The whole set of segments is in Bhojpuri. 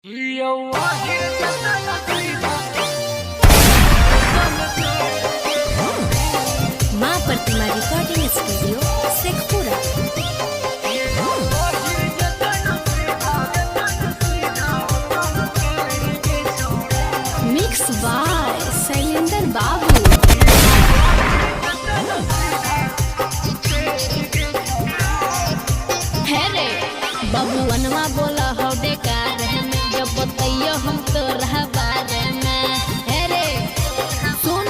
माँ Pratima recording studio Sheikhpura. Mix by Shailendra Babu. बबुअनवा बोला हो बेकार में जब बताइयो हम तो रह बारे में। हे रे सुन,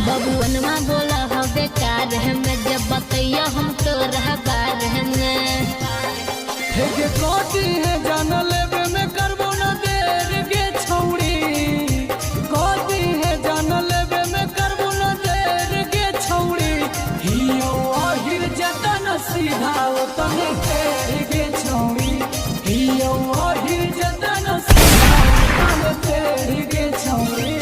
बबुअनवा बोला हो बेकार में जब बताइयो हम तो रह बारे में। हे कोटी है जान लेबे में करबो न देर गे छौड़ी, कोटी है जान लेबे में करबो न देर गे छौड़ी। हियो आहिर जतन सीधा तने तेर गे छौड़ी, हियो आहिर जतन सीधा तने तेर गे छौड़ी।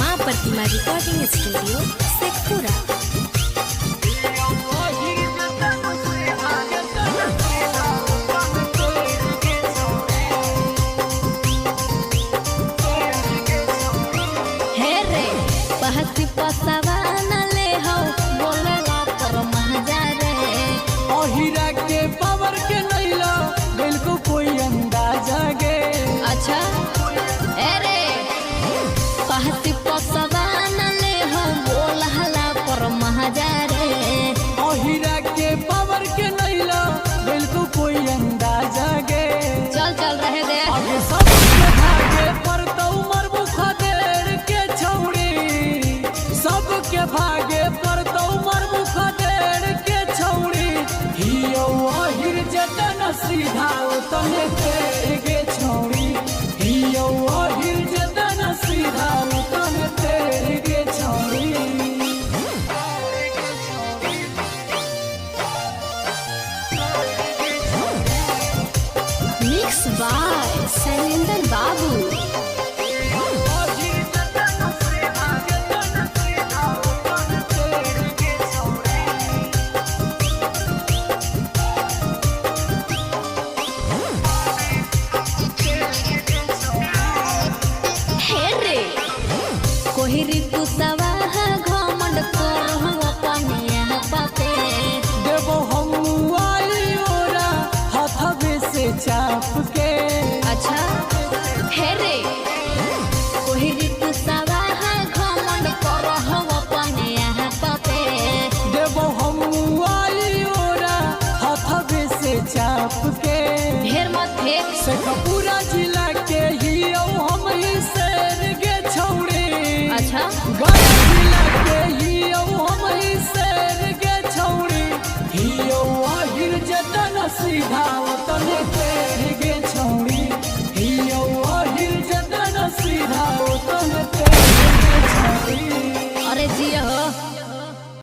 माँ प्रतिमा रिकॉर्डिंग स्टूडियो शेखपुरा। पसवा न ले हो बोलेला पर महजा रे। ओहिरा के पावर के नैला दिल को कोई अंदाजा गे। अच्छा अरे कहती पसवा न ले हो बोलेला पर महजा रे। ओहिरा के पावर के नैला दिल को कोई अंदाजा गे। चल चल रहे दे आगे सब के भागे पर तो उमर बुखा देर के छौड़ी, सबके भागे पर तो उमर मुखा देर के छौड़ी। हियो आहिर जतन सीधा तने तेर गे छौड़ी, हियो आहिर जतन सीधा तने तेर गे छौड़ी। मिक्स बाय शैलेंद्र बाबू। कोहिरी तू सवाह घमंड कर हम अपने यहाँ पापे। देवो हम आई ओरा हाथवे से चाप के। अच्छा हे रे कोहिरी तू सवाह घमंड कर हम अपने यहाँ पापे। देवो हम आई ओरा हाथवे से चाप के। ढेर मत फेंक शेखपुरा जिला के ही हम ही शेर गे छौड़ी। अच्छा गया जिला के ही हम ही शेर गे छौड़ी। हियो आहिर जतन सीधा